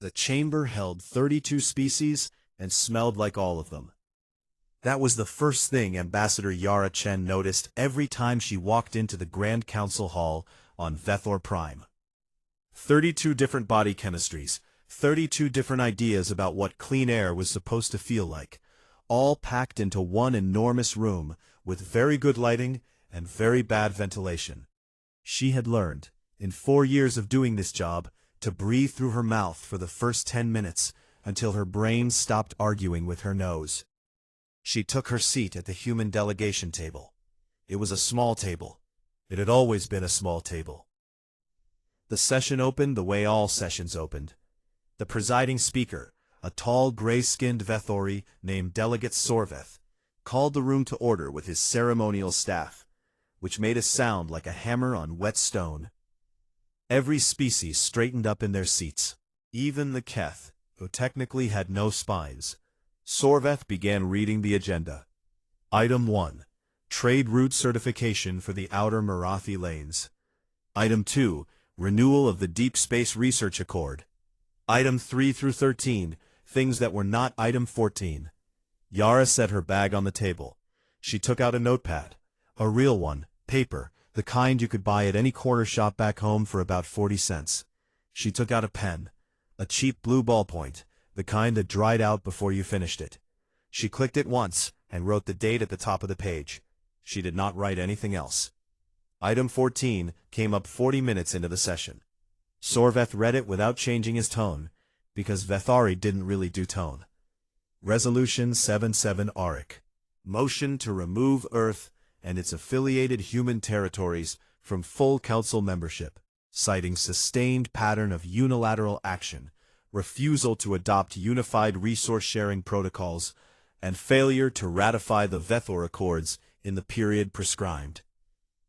The chamber held 32 species and smelled like all of them. That was the first thing Ambassador Yara Chen noticed every time she walked into the Grand Council Hall on Vethor Prime. 32 different body chemistries, 32 different ideas about what clean air was supposed to feel like, all packed into one enormous room with very good lighting and very bad ventilation. She had learned, in 4 years of doing this job, to breathe through her mouth for the first 10 minutes until her brain stopped arguing with her nose. She took her seat at the human delegation table. It was a small table. It had always been a small table. The session opened the way all sessions opened. The presiding speaker, a tall gray-skinned Vethori named Delegate Sorveth, called the room to order with his ceremonial staff, which made a sound like a hammer on wet stone. Every species straightened up in their seats, even the Keth, who technically had no spines. Sorveth began reading the agenda. Item 1. Trade route certification for the outer Marathi lanes. Item 2. Renewal of the Deep Space Research Accord. Item 3 through 13. Things that were not Item 14. Yara set her bag on the table. She took out a notepad. A real one, paper, the kind you could buy at any corner shop back home for about 40 cents. She took out a pen, a cheap blue ballpoint, the kind that dried out before you finished it. She clicked it once and wrote the date at the top of the page. She did not write anything else. Item 14 came up 40 minutes into the session. Sorveth read it without changing his tone, because Vethari didn't really do tone. Resolution 77 Auric. Motion to remove Earth and its affiliated human territories from full council membership, citing sustained pattern of unilateral action, refusal to adopt unified resource-sharing protocols, and failure to ratify the Vethor Accords in the period prescribed.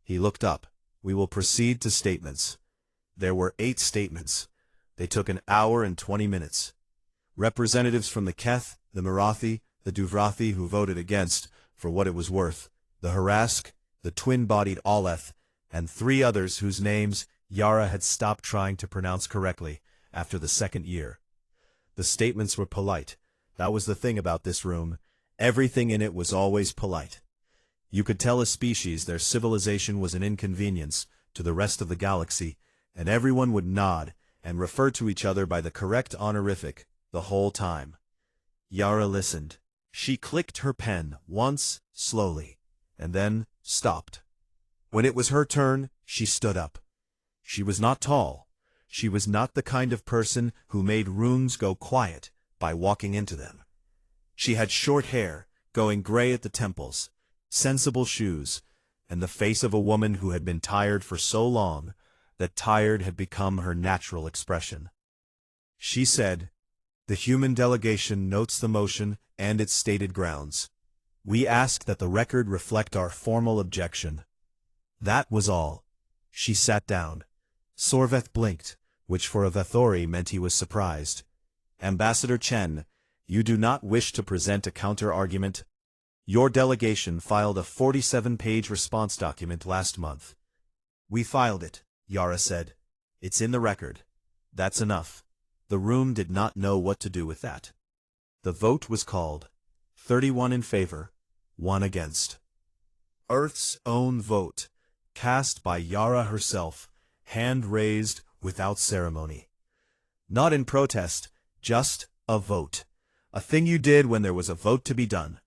He looked up. We will proceed to statements. There were 8 statements. They took an hour and 20 minutes. Representatives from the Keth, the Marathi, the Duvrathi who voted against, for what it was worth, the Harask, the twin-bodied Aleth, and 3 others whose names Yara had stopped trying to pronounce correctly after the 2nd year. The statements were polite. That was the thing about this room. Everything in it was always polite. You could tell a species their civilization was an inconvenience to the rest of the galaxy, and everyone would nod and refer to each other by the correct honorific the whole time. Yara listened. She clicked her pen once, slowly, and then stopped. When it was her turn, she stood up. She was not tall. She was not the kind of person who made rooms go quiet by walking into them. She had short hair, going gray at the temples, sensible shoes, and the face of a woman who had been tired for so long that tired had become her natural expression. She said, "The human delegation notes the motion and its stated grounds. We ask that the record reflect our formal objection." That was all. She sat down. Sorveth blinked, which for a Vethori meant he was surprised. "Ambassador Chen, you do not wish to present a counter-argument? Your delegation filed a 47-page response document last month." "We filed it," Yara said. "It's in the record. That's enough." The room did not know what to do with that. The vote was called. 31 in favor, 1 against. Earth's own vote, cast by Yara herself, hand raised without ceremony. Not in protest, just a vote. A thing you did when there was a vote to be done.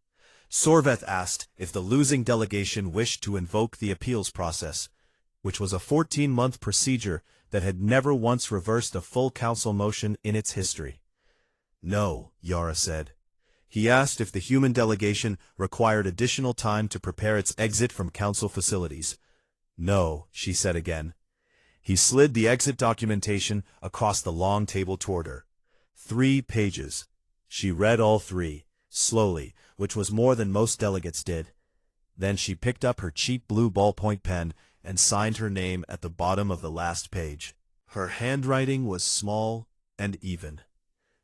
Sorveth asked if the losing delegation wished to invoke the appeals process, which was a 14-month procedure that had never once reversed a full council motion in its history. "No," Yara said. He asked if the human delegation required additional time to prepare its exit from council facilities. "No," she said again. He slid the exit documentation across the long table toward her. 3 pages. She read all 3, slowly, which was more than most delegates did. Then she picked up her cheap blue ballpoint pen and signed her name at the bottom of the last page. Her handwriting was small and even.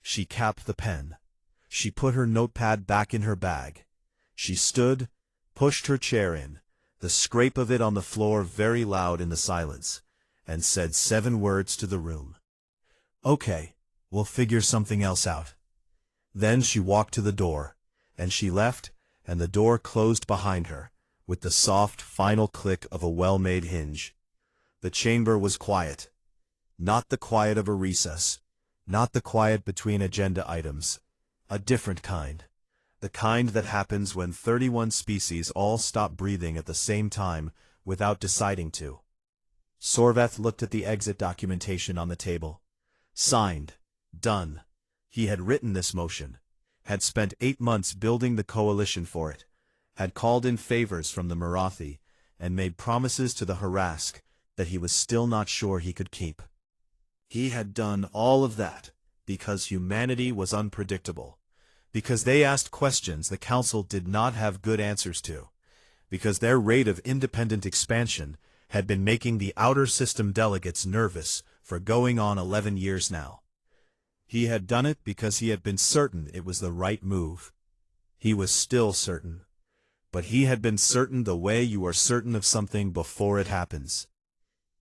She capped the pen. She put her notepad back in her bag. She stood, pushed her chair in, the scrape of it on the floor very loud in the silence, and said 7 words to the room. "Okay, We'll figure something else out." Then she walked to the door, and she left, and the door closed behind her, with the soft, final click of a well-made hinge. The chamber was quiet. Not the quiet of a recess. Not the quiet between agenda items. A different kind. The kind that happens when 31 species all stop breathing at the same time without deciding to. Sorveth looked at the exit documentation on the table. Signed. Done. He had written this motion. Had spent 8 months building the coalition for it. Had called in favors from the Marathi, and made promises to the Harask that he was still not sure he could keep. He had done all of that because humanity was unpredictable, because they asked questions the Council did not have good answers to, because their rate of independent expansion had been making the outer system delegates nervous for going on 11 years now. He had done it because he had been certain it was the right move. He was still certain. But he had been certain the way you are certain of something before it happens.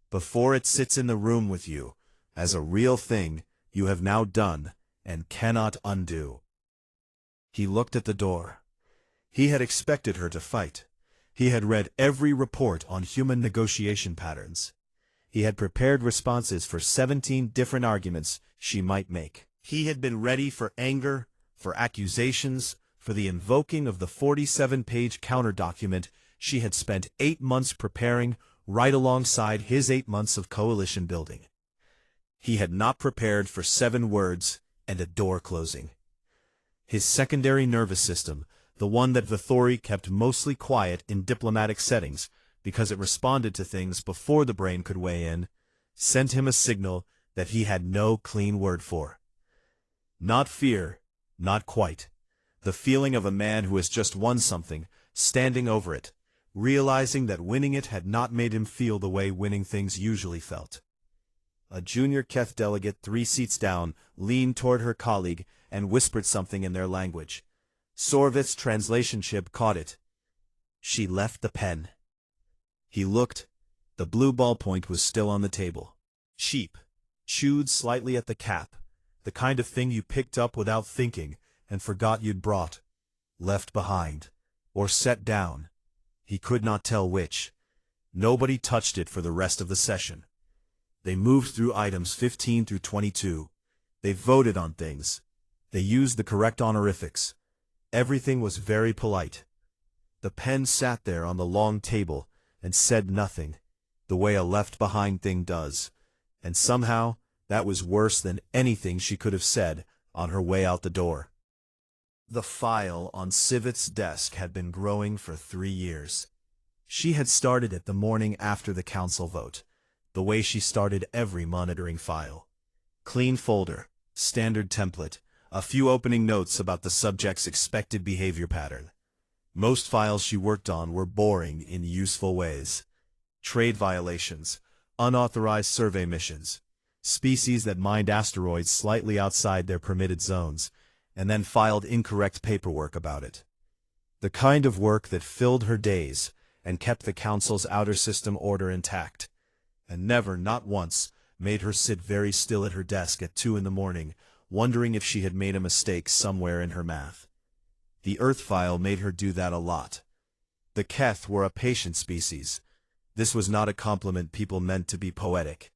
Before it sits in the room with you, as a real thing you have now done and cannot undo. He looked at the door. He had expected her to fight. He had read every report on human negotiation patterns. He had prepared responses for 17 different arguments she might make. He had been ready for anger, for accusations, for the invoking of the 47-page counter-document she had spent 8 months preparing right alongside his 8 months of coalition building. He had not prepared for 7 words and a door closing. His secondary nervous system, the one that Vithori kept mostly quiet in diplomatic settings because it responded to things before the brain could weigh in, sent him a signal that he had no clean word for. Not fear, not quite. The feeling of a man who has just won something, standing over it, realizing that winning it had not made him feel the way winning things usually felt. A junior Keth delegate 3 seats down leaned toward her colleague and whispered something in their language. Sorvith's translationship caught it. She left the pen. He looked. The blue ballpoint was still on the table. Cheap. Chewed slightly at the cap. The kind of thing you picked up without thinking and forgot you'd brought. Left behind. Or set down. He could not tell which. Nobody touched it for the rest of the session. They moved through items 15 through 22. They voted on things. They used the correct honorifics. Everything was very polite. The pen sat there on the long table and said nothing, the way a left-behind thing does, and somehow that was worse than anything she could have said on her way out the door. The file on Sivit's desk had been growing for 3 years. She had started it the morning after the council vote, the way she started every monitoring file. Clean folder, standard template, a few opening notes about the subject's expected behavior pattern. Most files she worked on were boring in useful ways. Trade violations, unauthorized survey missions, species that mined asteroids slightly outside their permitted zones, and then filed incorrect paperwork about it. The kind of work that filled her days and kept the Council's outer system order intact, and never, not once, made her sit very still at her desk at 2 in the morning, wondering if she had made a mistake somewhere in her math. The Earth file made her do that a lot. The Keth were a patient species. This was not a compliment people meant to be poetic.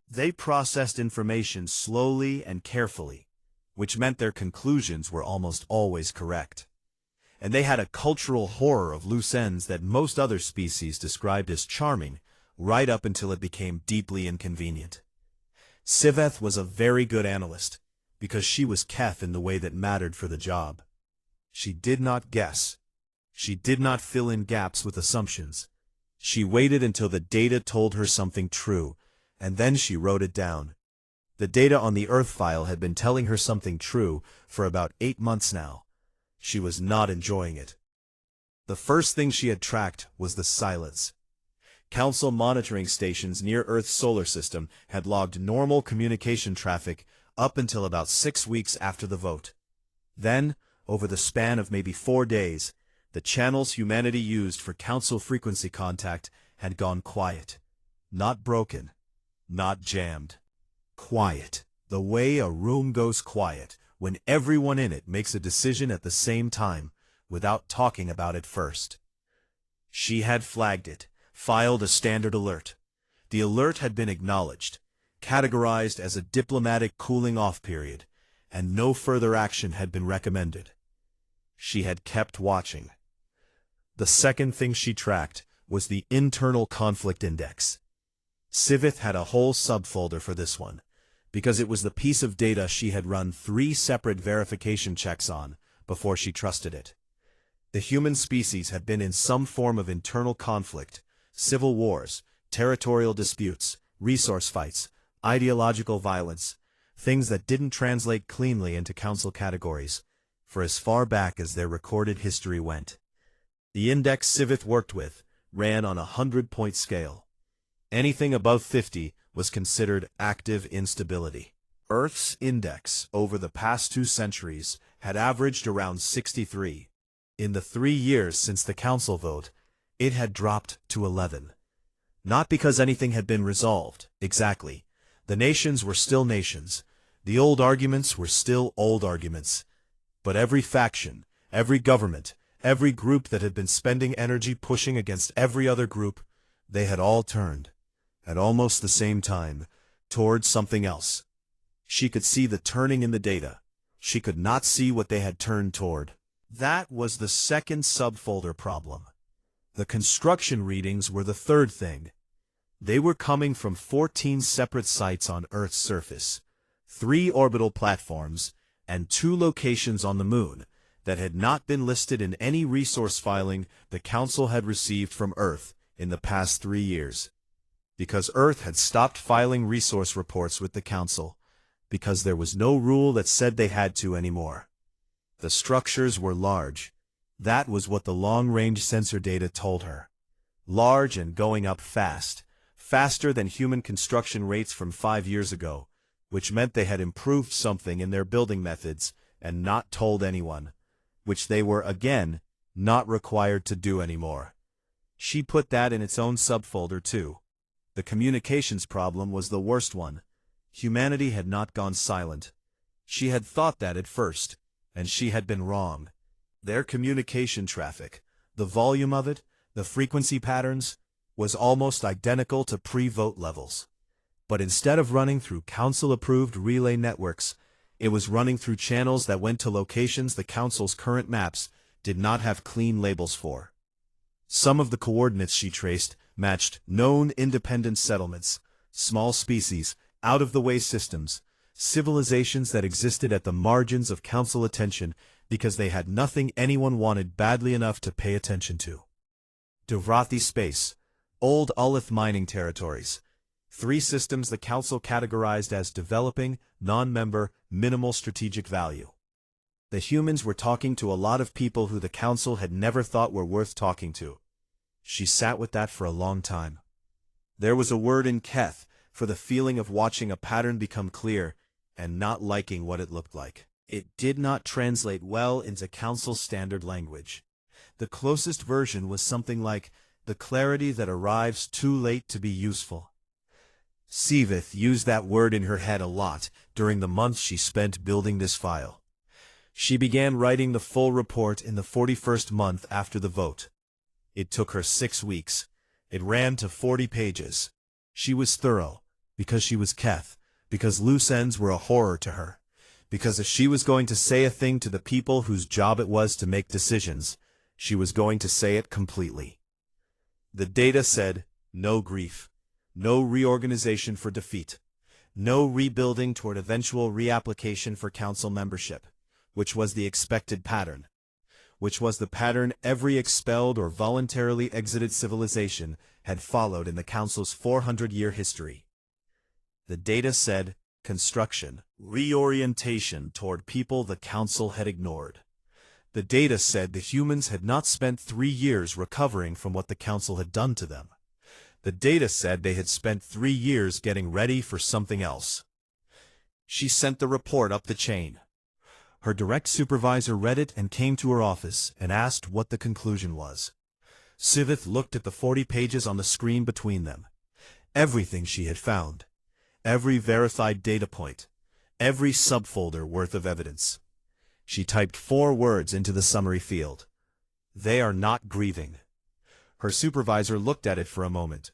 They processed information slowly and carefully, which meant their conclusions were almost always correct. And they had a cultural horror of loose ends that most other species described as charming, right up until it became deeply inconvenient. Siveth was a very good analyst, because she was Keth in the way that mattered for the job. She did not guess. She did not fill in gaps with assumptions. She waited until the data told her something true, and then she wrote it down. The data on the Earth file had been telling her something true for about 8 months now. She was not enjoying it. The first thing she had tracked was the silence. Council monitoring stations near Earth's solar system had logged normal communication traffic up until about 6 weeks after the vote. Then, over the span of maybe 4 days, the channels humanity used for Council frequency contact had gone quiet. Not broken. Not jammed. Quiet. The way a room goes quiet when everyone in it makes a decision at the same time without talking about it first. She had flagged it, filed a standard alert. The alert had been acknowledged, categorized as a diplomatic cooling-off period, and no further action had been recommended. She had kept watching. The second thing she tracked was the Internal Conflict Index. Sivith had a whole subfolder for this one, because it was the piece of data she had run 3 separate verification checks on before she trusted it. The human species had been in some form of internal conflict, civil wars, territorial disputes, resource fights, ideological violence, things that didn't translate cleanly into council categories, for as far back as their recorded history went. The index Sivith worked with ran on a 100-point scale. Anything above 50 was considered active instability. Earth's index over the past 2 centuries had averaged around 63. In the 3 years since the council vote, it had dropped to 11. Not because anything had been resolved, exactly. The nations were still nations. The old arguments were still old arguments. But every faction, every government, every group that had been spending energy pushing against every other group, they had all turned, at almost the same time, towards something else. She could see the turning in the data. She could not see what they had turned toward. That was the second subfolder problem. The construction readings were the third thing. They were coming from 14 separate sites on Earth's surface, 3 orbital platforms, and 2 locations on the Moon that had not been listed in any resource filing the Council had received from Earth in the past 3 years. Because Earth had stopped filing resource reports with the Council, because there was no rule that said they had to anymore. The structures were large. That was what the long-range sensor data told her. Large and going up fast, faster than human construction rates from 5 years ago, which meant they had improved something in their building methods and not told anyone, which they were, again, not required to do anymore. She put that in its own subfolder too. The communications problem was the worst one. Humanity had not gone silent. She had thought that at first, and she had been wrong. Their communication traffic, the volume of it, the frequency patterns, was almost identical to pre-vote levels. But instead of running through council-approved relay networks, it was running through channels that went to locations the council's current maps did not have clean labels for. Some of the coordinates she traced matched known independent settlements, small species, out-of-the-way systems, civilizations that existed at the margins of council attention because they had nothing anyone wanted badly enough to pay attention to. Devrathi space, old Ullith mining territories, 3 systems the council categorized as developing, non-member, minimal strategic value. The humans were talking to a lot of people who the council had never thought were worth talking to. She sat with that for a long time. There was a word in Keth for the feeling of watching a pattern become clear and not liking what it looked like. It did not translate well into council standard language. The closest version was something like, the clarity that arrives too late to be useful. Sivith used that word in her head a lot during the months she spent building this file. She began writing the full report in the 41st month after the vote. It took her 6 weeks. It ran to 40 pages. She was thorough, because she was Keth, because loose ends were a horror to her, because if she was going to say a thing to the people whose job it was to make decisions, she was going to say it completely. The data said, no grief, no reorganization for defeat, no rebuilding toward eventual reapplication for council membership, which was the expected pattern, which was the pattern every expelled or voluntarily exited civilization had followed in the council's 400-year history. The data said, construction, reorientation toward people the council had ignored. The data said the humans had not spent 3 years recovering from what the council had done to them. The data said they had spent 3 years getting ready for something else. She sent the report up the chain. Her direct supervisor read it and came to her office and asked what the conclusion was. Sivith looked at the 40 pages on the screen between them. Everything she had found. Every verified data point. every subfolder worth of evidence. She typed 4 words into the summary field. They are not grieving. Her supervisor looked at it for a moment.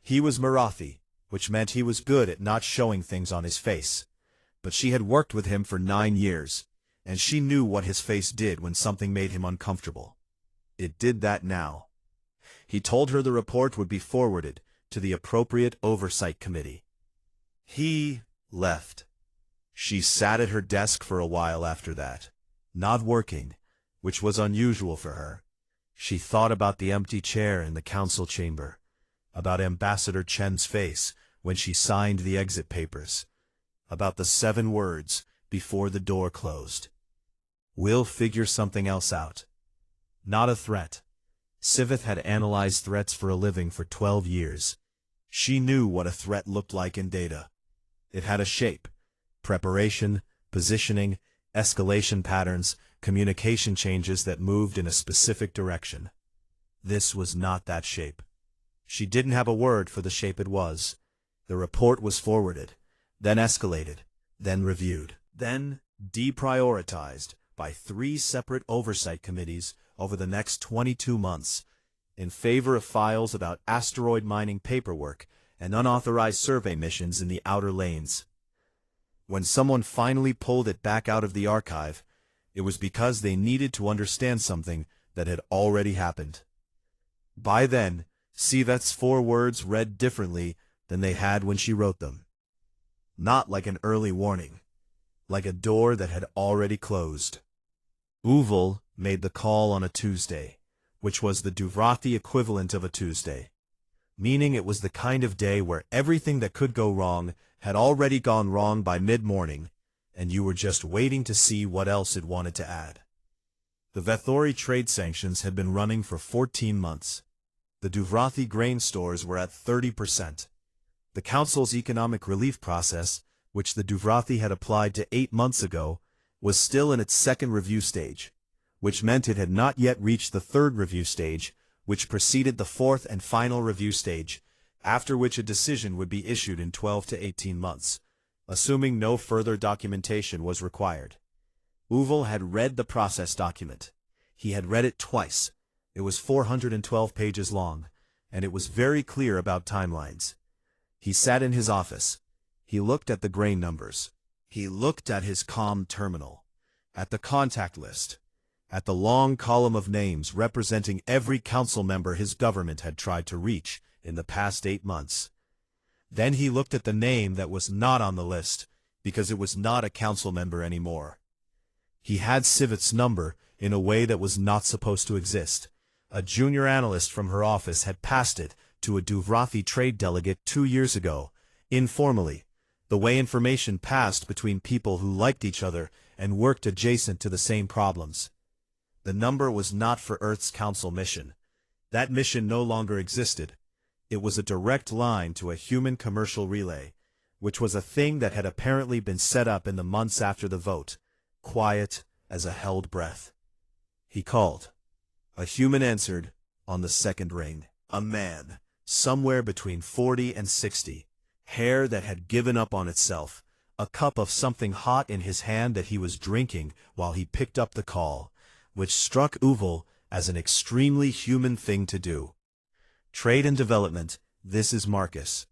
He was Marathi, which meant he was good at not showing things on his face. But she had worked with him for 9 years, and she knew what his face did when something made him uncomfortable. It did that now. He told her the report would be forwarded to the appropriate oversight committee. He left. She sat at her desk for a while after that, not working, which was unusual for her. She thought about the empty chair in the council chamber, about Ambassador Chen's face when she signed the exit papers, about the 7 words before the door closed. We'll figure something else out. Not a threat. Sivith had analyzed threats for a living for 12 years. She knew what a threat looked like in data. It had a shape: preparation, positioning, escalation patterns, communication changes that moved in a specific direction. This was not that shape. She didn't have a word for the shape it was. The report was forwarded, then escalated, then reviewed, then deprioritized by 3 separate oversight committees over the next 22 months, in favor of files about asteroid mining paperwork and unauthorized survey missions in the outer lanes. When someone finally pulled it back out of the archive, it was because they needed to understand something that had already happened. By then, Siveth's 4 words read differently than they had when she wrote them. Not like an early warning, like a door that had already closed. Uval made the call on a Tuesday, which was the Duvrathi equivalent of a Tuesday, meaning it was the kind of day where everything that could go wrong had already gone wrong by mid-morning, and you were just waiting to see what else it wanted to add. The Vethori trade sanctions had been running for 14 months. The Duvrathi grain stores were at 30%. The Council's economic relief process, which the Duvrathi had applied to 8 months ago, was still in its 2nd review stage, which meant it had not yet reached the 3rd review stage, which preceded the 4th and final review stage, after which a decision would be issued in 12 to 18 months, assuming no further documentation was required. Uval had read the process document. He had read it twice. It was 412 pages long, and it was very clear about timelines. He sat in his office. He looked at the grain numbers. He looked at his comm terminal, at the contact list, at the long column of names representing every council member his government had tried to reach in the past 8 months. Then he looked at the name that was not on the list, because it was not a council member anymore. He had Sivith's number in a way that was not supposed to exist. A junior analyst from her office had passed it to a Duvrathi trade delegate 2 years ago, informally, the way information passed between people who liked each other and worked adjacent to the same problems. The number was not for Earth's council mission. That mission no longer existed. It was a direct line to a human commercial relay, which was a thing that had apparently been set up in the months after the vote, quiet as a held breath. He called. A human answered, on the 2nd ring. A man, somewhere between 40 and 60, hair that had given up on itself, a cup of something hot in his hand that he was drinking while he picked up the call, which struck Uval as an extremely human thing to do. Trade and development, this is Marcus.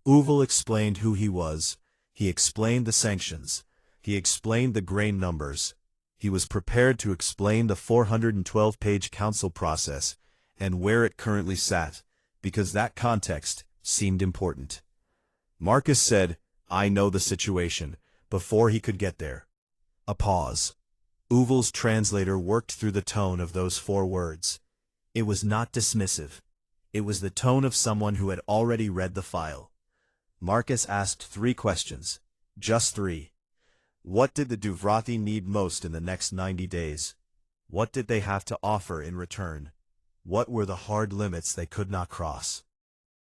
Uval explained who he was. He explained the sanctions. He explained the grain numbers. He was prepared to explain the 412-page council process and where it currently sat, because that context seemed important. Marcus said, "I know the situation," before he could get there. A pause. Uval's translator worked through the tone of those 4 words. It was not dismissive. It was the tone of someone who had already read the file. Marcus asked 3 questions. Just 3. What did the Duvrathi need most in the next 90 days? What did they have to offer in return? What were the hard limits they could not cross?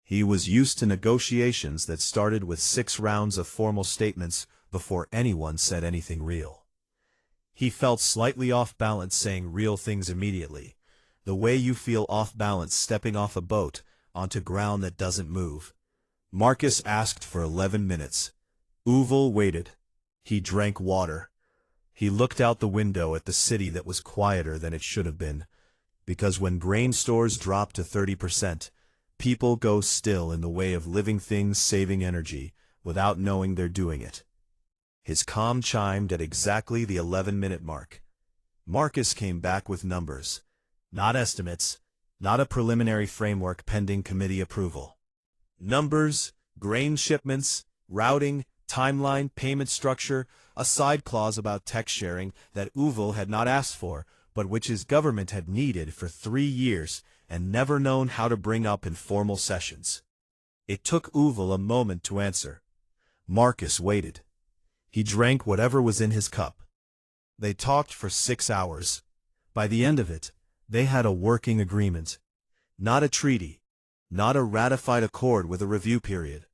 He was used to negotiations that started with 6 rounds of formal statements before anyone said anything real. He felt slightly off balance saying real things immediately, the way you feel off balance stepping off a boat onto ground that doesn't move. Marcus asked for 11 minutes. Uval waited. He drank water. He looked out the window at the city that was quieter than it should have been, because when grain stores drop to 30%, people go still in the way of living things saving energy without knowing they're doing it. His comm chimed at exactly the 11-minute mark. Marcus came back with numbers, not estimates, not a preliminary framework pending committee approval. Numbers, grain shipments, routing, timeline, payment structure, a side clause about tech sharing that Uval had not asked for, but which his government had needed for 3 years and never known how to bring up in formal sessions. It took Uval a moment to answer. Marcus waited. He drank whatever was in his cup. They talked for 6 hours. By the end of it, they had a working agreement. Not a treaty. Not a ratified accord with a review period.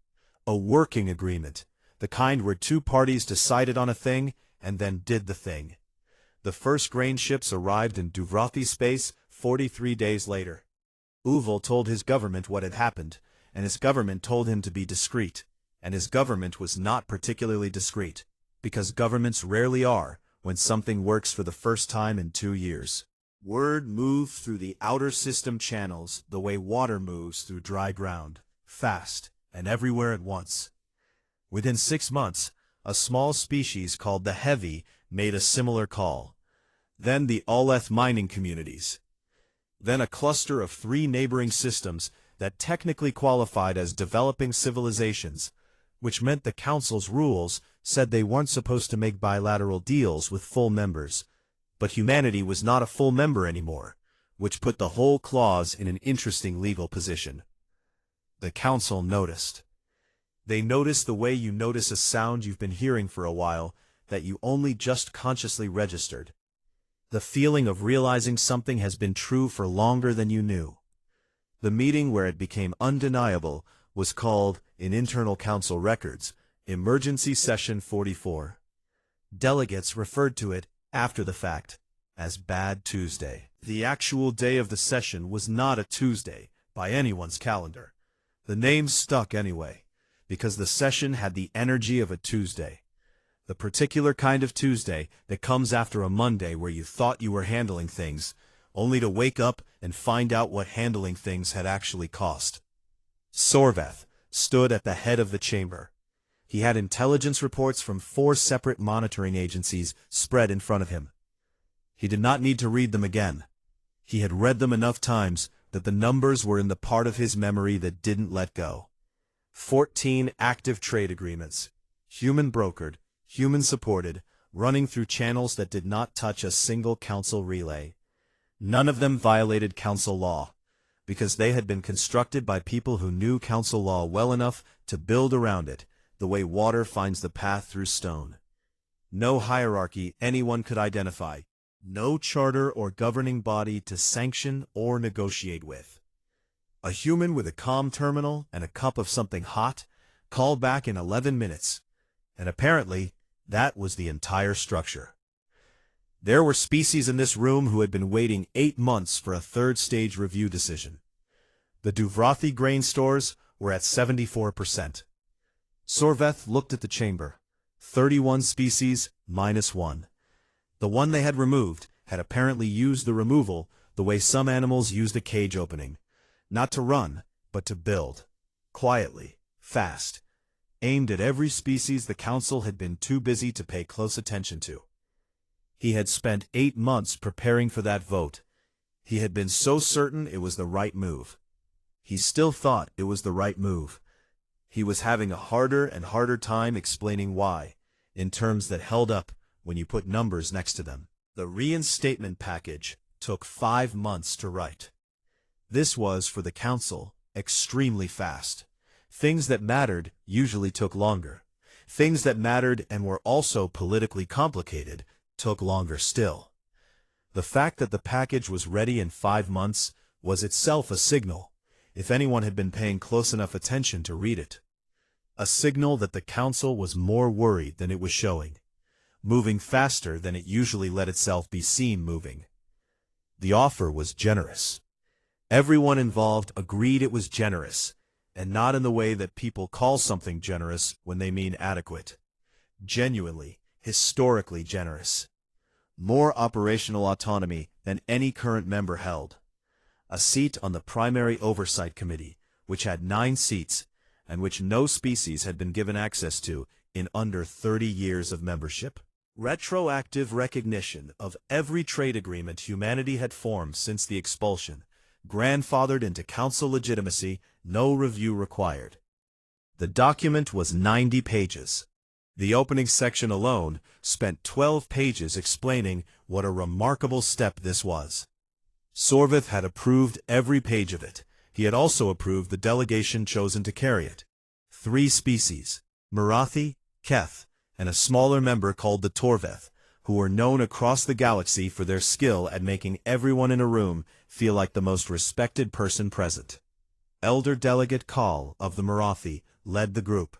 A working agreement, the kind where 2 parties decided on a thing and then did the thing. The first grain ships arrived in Duvrathi space 43 days later. Uval told his government what had happened, and his government told him to be discreet, and his government was not particularly discreet, because governments rarely are when something works for the first time in 2 years. Word moved through the outer system channels the way water moves through dry ground, fast, and everywhere at once. Within 6 months, a small species called the Heavy made a similar call. Then the Oleth mining communities. Then a cluster of 3 neighboring systems that technically qualified as developing civilizations, which meant the Council's rules said they weren't supposed to make bilateral deals with full members. But humanity was not a full member anymore, which put the whole clause in an interesting legal position. The Council noticed. They noticed the way you notice a sound you've been hearing for a while that you only just consciously registered. The feeling of realizing something has been true for longer than you knew. The meeting where it became undeniable was called, in internal council records, Emergency Session 44. Delegates referred to it, after the fact, as Bad Tuesday. The actual day of the session was not a Tuesday, by anyone's calendar. The name stuck anyway, because the session had the energy of a Tuesday. The particular kind of Tuesday that comes after a Monday where you thought you were handling things, only to wake up and find out what handling things had actually cost. Sorveth stood at the head of the chamber. He had intelligence reports from 4 separate monitoring agencies spread in front of him. He did not need to read them again. He had read them enough times that the numbers were in the part of his memory that didn't let go. 14 active trade agreements, human-brokered, human-supported, running through channels that did not touch a single council relay. None of them violated council law, because they had been constructed by people who knew council law well enough to build around it, the way water finds the path through stone. No hierarchy anyone could identify, no charter or governing body to sanction or negotiate with. A human with a comm terminal and a cup of something hot called back in 11 minutes, and apparently that was the entire structure. There were species in this room who had been waiting 8 months for a 3rd-stage review decision. The Duvrathi grain stores were at 74%. Sorveth looked at the chamber. 31 species minus 1. The one they had removed had apparently used the removal the way some animals used a cage opening. Not to run, but to build. Quietly, fast. Aimed at every species the council had been too busy to pay close attention to. He had spent 8 months preparing for that vote. He had been so certain it was the right move. He still thought it was the right move. He was having a harder and harder time explaining why, in terms that held up when you put numbers next to them. The reinstatement package took 5 months to write. This was, for the council, extremely fast. Things that mattered usually took longer. Things that mattered and were also politically complicated took longer still. The fact that the package was ready in 5 months was itself a signal, if anyone had been paying close enough attention to read it. A signal that the council was more worried than it was showing, moving faster than it usually let itself be seen moving. The offer was generous. Everyone involved agreed it was generous, and not in the way that people call something generous when they mean adequate. Genuinely, historically generous. More operational autonomy than any current member held. A seat on the primary oversight committee, which had 9 seats, and which no species had been given access to in under 30 years of membership. Retroactive recognition of every trade agreement humanity had formed since the expulsion, grandfathered into council legitimacy, no review required. The document was 90 pages. The opening section alone spent 12 pages explaining what a remarkable step this was. Sorvith had approved every page of it. He had also approved the delegation chosen to carry it. 3 species, Marathi, Keth, and a smaller member called the Torveth, who were known across the galaxy for their skill at making everyone in a room feel like the most respected person present. Elder Delegate Kal of the Marathi led the group.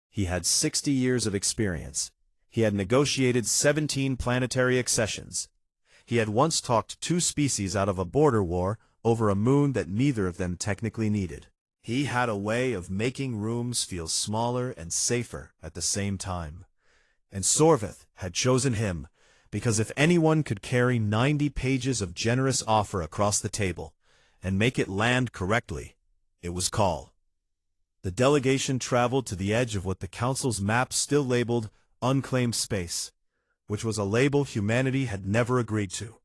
He had 60 years of experience. He had negotiated 17 planetary accessions. He had once talked 2 species out of a border war over a moon that neither of them technically needed. He had a way of making rooms feel smaller and safer at the same time. And Sorvith had chosen him because if anyone could carry 90 pages of generous offer across the table and make it land correctly, it was Kal. The delegation traveled to the edge of what the Council's map still labeled unclaimed space, which was a label humanity had never agreed to,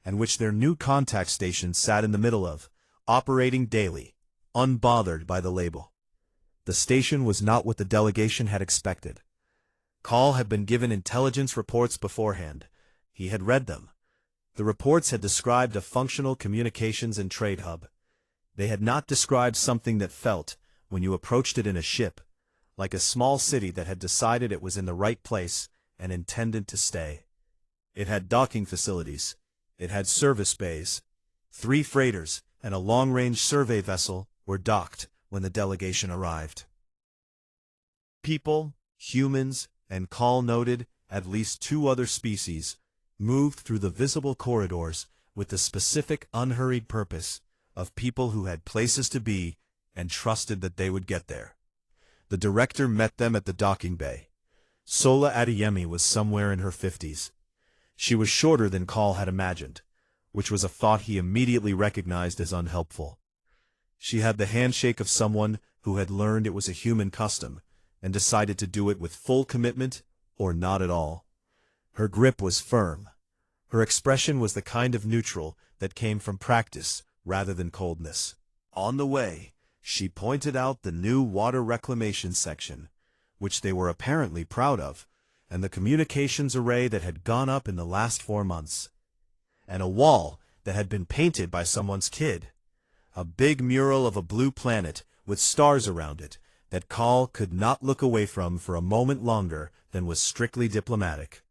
and which their new contact station sat in the middle of, operating daily, unbothered by the label. The station was not what the delegation had expected. Kal had been given intelligence reports beforehand. He had read them. The reports had described a functional communications and trade hub. They had not described something that felt, when you approached it in a ship, like a small city that had decided it was in the right place and intended to stay. It had docking facilities. It had service bays. 3 freighters and a long-range survey vessel were docked when the delegation arrived. People, humans, and Kal noted at least 2 other species moved through the visible corridors with the specific unhurried purpose of people who had places to be and trusted that they would get there. The director met them at the docking bay. Sola Adeyemi was somewhere in her 50s. She was shorter than Kal had imagined, which was a thought he immediately recognized as unhelpful. She had the handshake of someone who had learned it was a human custom and decided to do it with full commitment or not at all. Her grip was firm. Her expression was the kind of neutral that came from practice rather than coldness. On the way, she pointed out the new water reclamation section, which they were apparently proud of, and the communications array that had gone up in the last 4 months. And a wall that had been painted by someone's kid. A big mural of a blue planet with stars around it that Kal could not look away from for a moment longer than was strictly diplomatic.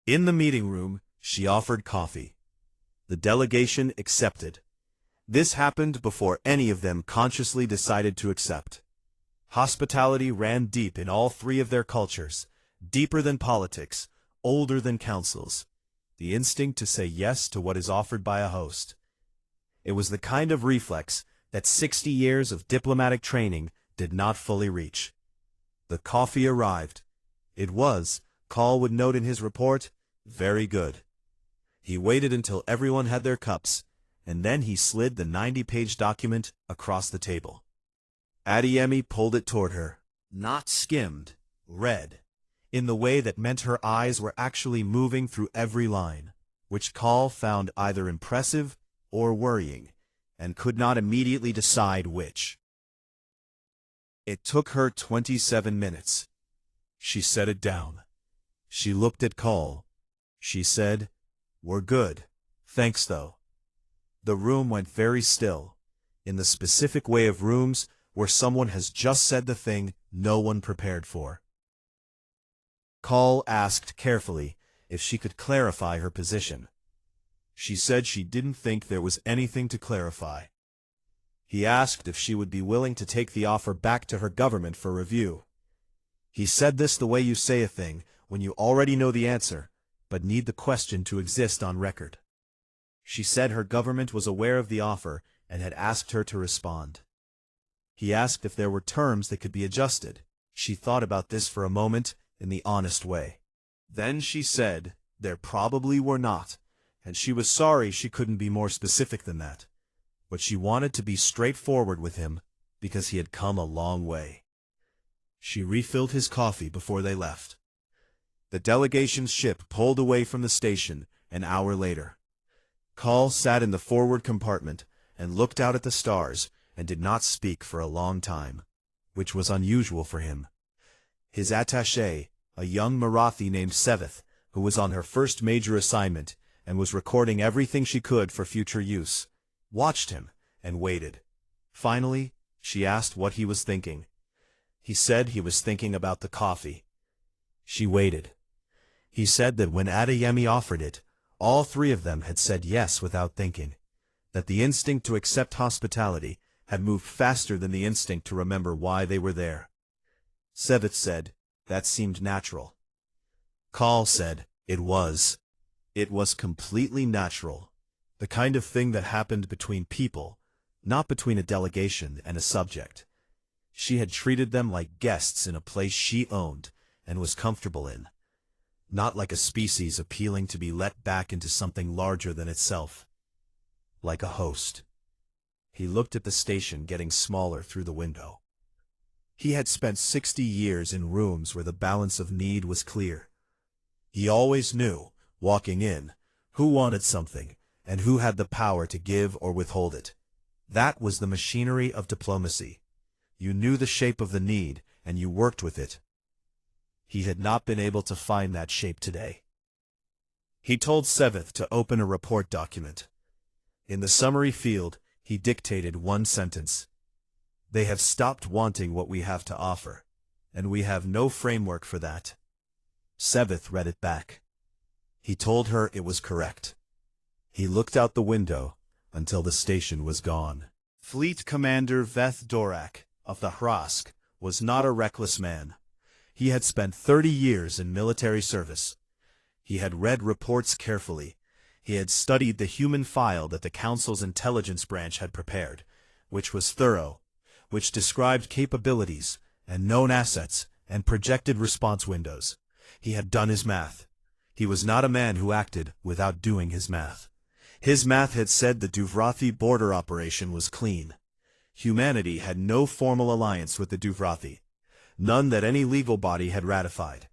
In the meeting room, she offered coffee. The delegation accepted. This happened before any of them consciously decided to accept. Hospitality ran deep in all 3 of their cultures, deeper than politics, older than councils. The instinct to say yes to what is offered by a host. It was the kind of reflex that 60 years of diplomatic training did not fully reach. The coffee arrived. It was, Kal would note in his report, very good. He waited until everyone had their cups, and then he slid the 90-page document across the table. Adeyemi pulled it toward her, not skimmed, read, in the way that meant her eyes were actually moving through every line, which Kal found either impressive or worrying, and could not immediately decide which. It took her 27 minutes. She set it down. She looked at Kal. She said, "We're good. Thanks, though." The room went very still, in the specific way of rooms where someone has just said the thing no one prepared for. Kal asked carefully if she could clarify her position. She said she didn't think there was anything to clarify. He asked if she would be willing to take the offer back to her government for review. He said this the way you say a thing when you already know the answer, but need the question to exist on record. She said her government was aware of the offer and had asked her to respond. He asked if there were terms that could be adjusted. She thought about this for a moment, in the honest way. Then she said there probably were not, and she was sorry she couldn't be more specific than that. But she wanted to be straightforward with him because he had come a long way. She refilled his coffee before they left. The delegation's ship pulled away from the station an hour later. Call sat in the forward compartment and looked out at the stars and did not speak for a long time, which was unusual for him. His attaché, a young Marathi named Sevith, who was on her first major assignment and was recording everything she could for future use, watched him and waited. Finally, she asked what he was thinking. He said he was thinking about the coffee. She waited. He said that when Adeyemi offered it, all three of them had said yes without thinking, that the instinct to accept hospitality had moved faster than the instinct to remember why they were there. Sevith said, that seemed natural. Call said, it was. It was completely natural, the kind of thing that happened between people, not between a delegation and a subject. She had treated them like guests in a place she owned and was comfortable in, not like a species appealing to be let back into something larger than itself. Like a host. He looked at the station getting smaller through the window. He had spent 60 years in rooms where the balance of need was clear. He always knew, walking in, who wanted something and who had the power to give or withhold it. That was the machinery of diplomacy. You knew the shape of the need, and you worked with it. He had not been able to find that shape today. He told Sevith to open a report document. In the summary field, he dictated one sentence. They have stopped wanting what we have to offer, and we have no framework for that. Sevith read it back. He told her it was correct. He looked out the window until the station was gone. Fleet Commander Veth Dorak of the Hrask was not a reckless man. He had spent 30 years in military service. He had read reports carefully. He had studied the human file that the Council's intelligence branch had prepared, which was thorough, which described capabilities and known assets and projected response windows. He had done his math. He was not a man who acted without doing his math. His math had said the Duvrathi border operation was clean. Humanity had no formal alliance with the Duvrathi, none that any legal body had ratified,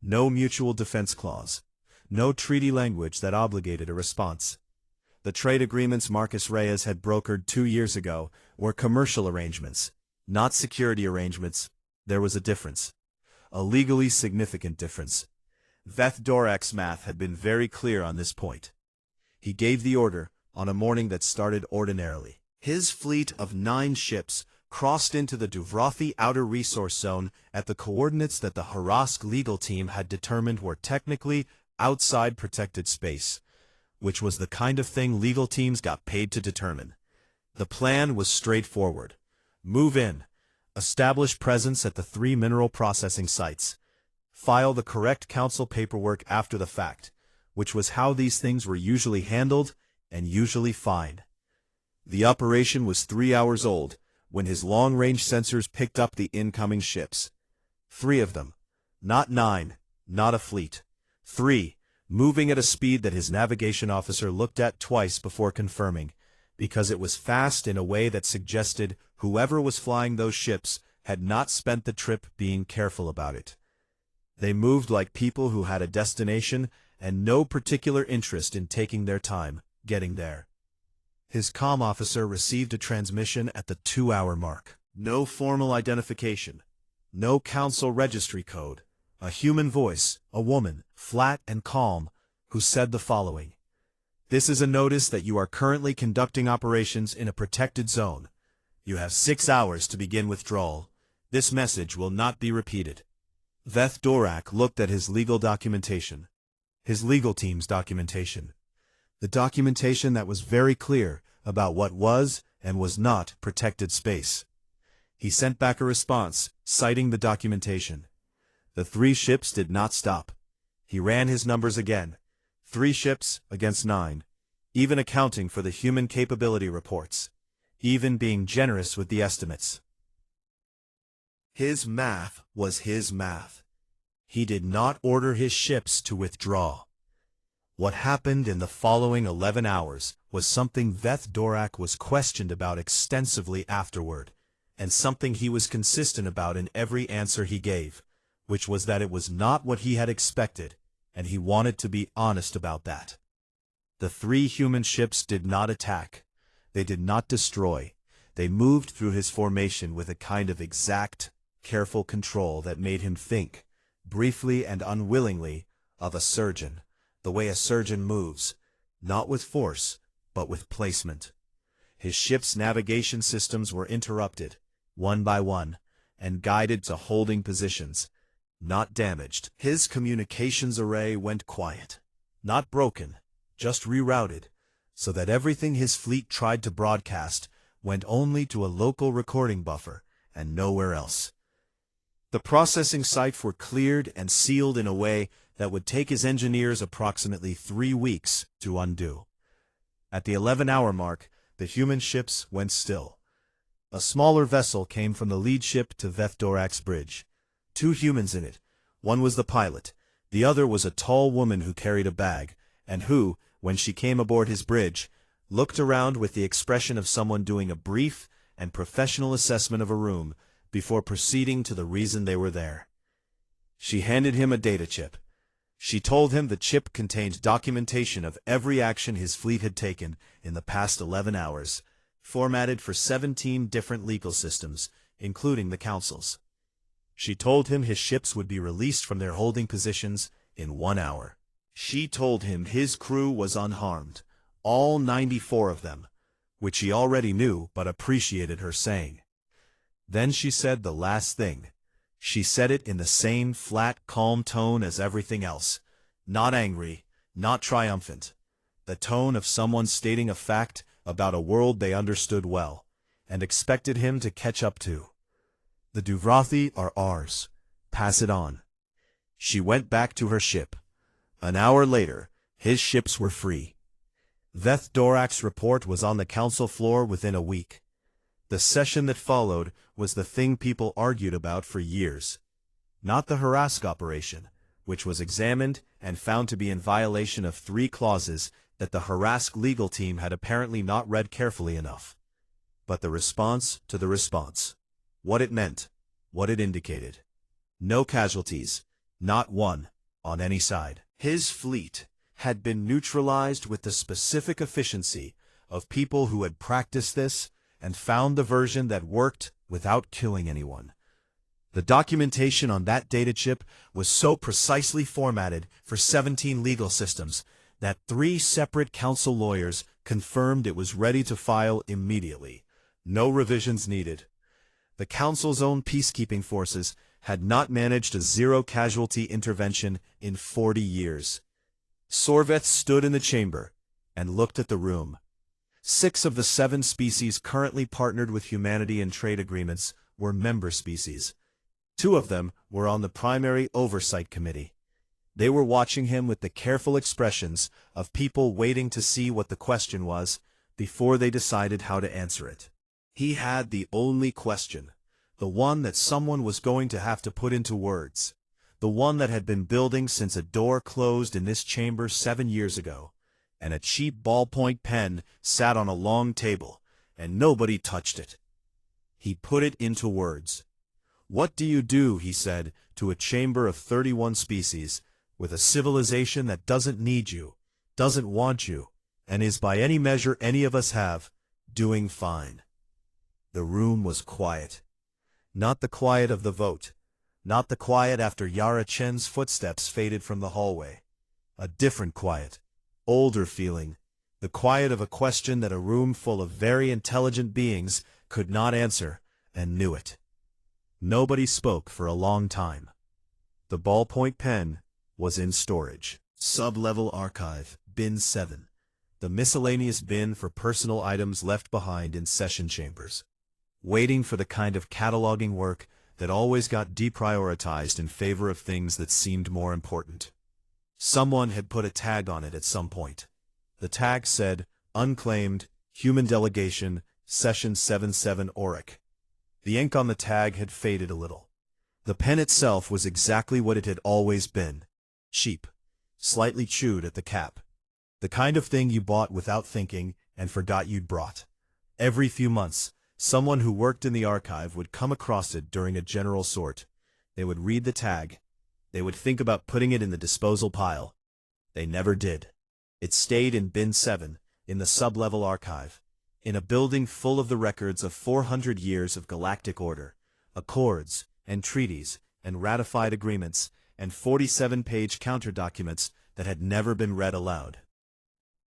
no mutual defense clause, no treaty language that obligated a response. The trade agreements Marcus Reyes had brokered 2 years ago were commercial arrangements, not security arrangements. There was a difference, a legally significant difference. Veth Dorak's math had been very clear on this point. He gave the order on a morning that started ordinarily. His fleet of 9 ships crossed into the Duvrathi Outer Resource Zone at the coordinates that the Hrask legal team had determined were technically outside protected space, which was the kind of thing legal teams got paid to determine. The plan was straightforward. Move in, establish presence at the 3 mineral processing sites, file the correct council paperwork after the fact, which was how these things were usually handled and usually fine. The operation was 3 hours old when his long-range sensors picked up the incoming ships. 3 of them. Not 9, not a fleet. 3, moving at a speed that his navigation officer looked at twice before confirming, because it was fast in a way that suggested whoever was flying those ships had not spent the trip being careful about it. They moved like people who had a destination and no particular interest in taking their time getting there. His comm officer received a transmission at the 2-hour mark. No formal identification. No council registry code. A human voice, a woman, flat and calm, who said the following. This is a notice that you are currently conducting operations in a protected zone. You have 6 hours to begin withdrawal. This message will not be repeated. Veth Dorak looked at his legal documentation. His legal team's documentation. The documentation that was very clear about what was and was not protected space. He sent back a response, citing the documentation. The 3 ships did not stop. He ran his numbers again. 3 ships against 9, even accounting for the human capability reports, even being generous with the estimates. His math was his math. He did not order his ships to withdraw. What happened in the following 11 hours was something Veth Dorak was questioned about extensively afterward, and something he was consistent about in every answer he gave, which was that it was not what he had expected, and he wanted to be honest about that. The 3 human ships did not attack. They did not destroy. They moved through his formation with a kind of exact, careful control that made him think, briefly and unwillingly, of a surgeon, the way a surgeon moves, not with force, but with placement. His ship's navigation systems were interrupted, one by one, and guided to holding positions, not damaged. His communications array went quiet, not broken, just rerouted, so that everything his fleet tried to broadcast went only to a local recording buffer and nowhere else. The processing sites were cleared and sealed in a way that would take his engineers approximately 3 weeks to undo. At the 11-hour mark, the human ships went still. A smaller vessel came from the lead ship to Veth Dorak's bridge. 2 humans in it. One was the pilot. The other was a tall woman who carried a bag, and who, when she came aboard his bridge, looked around with the expression of someone doing a brief and professional assessment of a room before proceeding to the reason they were there. She handed him a data chip. She told him the chip contained documentation of every action his fleet had taken in the past 11 hours, formatted for 17 different legal systems, including the Council's. She told him his ships would be released from their holding positions in 1 hour. She told him his crew was unharmed, all 94 of them, which he already knew but appreciated her saying. Then she said the last thing. She said it in the same flat, calm tone as everything else, not angry, not triumphant, the tone of someone stating a fact about a world they understood well, and expected him to catch up to. The Duvrathi are ours. Pass it on. She went back to her ship. An hour later, his ships were free. Veth Dorak's report was on the council floor within a week. The session that followed was the thing people argued about for years. Not the Harask operation, which was examined and found to be in violation of 3 clauses that the Harask legal team had apparently not read carefully enough. But the response to the response. What it meant, what it indicated. No casualties, not one, on any side. His fleet had been neutralized with the specific efficiency of people who had practiced this and found the version that worked without killing anyone. The documentation on that data chip was so precisely formatted for 17 legal systems that 3 separate council lawyers confirmed it was ready to file immediately. No revisions needed. The council's own peacekeeping forces had not managed a zero-casualty intervention in 40 years. Sorveth stood in the chamber and looked at the room. 6 of the 7 species currently partnered with humanity in trade agreements were member species. 2 of them were on the primary oversight committee. They were watching him with the careful expressions of people waiting to see what the question was before they decided how to answer it. He had the only question, the one that someone was going to have to put into words, the one that had been building since a door closed in this chamber 7 years ago, and a cheap ballpoint pen sat on a long table, and nobody touched it. He put it into words. What do you do, he said, to a chamber of 31 species, with a civilization that doesn't need you, doesn't want you, and is by any measure any of us have, doing fine? The room was quiet. Not the quiet of the vote. Not the quiet after Yara Chen's footsteps faded from the hallway. A different quiet. Older feeling. The quiet of a question that a room full of very intelligent beings could not answer, and knew it. Nobody spoke for a long time. The ballpoint pen was in storage. Sub-level archive, bin 7. The miscellaneous bin for personal items left behind in session chambers. Waiting for the kind of cataloging work that always got deprioritized in favor of things that seemed more important. Someone had put a tag on it at some point. The tag said, Unclaimed, Human Delegation, Session 77 Auric. The ink on the tag had faded a little. The pen itself was exactly what it had always been. Cheap, slightly chewed at the cap. The kind of thing you bought without thinking and forgot you'd brought. Every few months, someone who worked in the archive would come across it during a general sort. They would read the tag. They would think about putting it in the disposal pile. They never did. It stayed in Bin 7, in the sub-level archive, in a building full of the records of 400 years of galactic order, accords, and treaties, and ratified agreements, and 47-page counter-documents that had never been read aloud.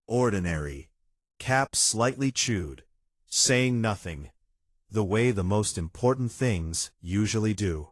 Ordinary. Cap slightly chewed, saying nothing. The way the most important things usually do.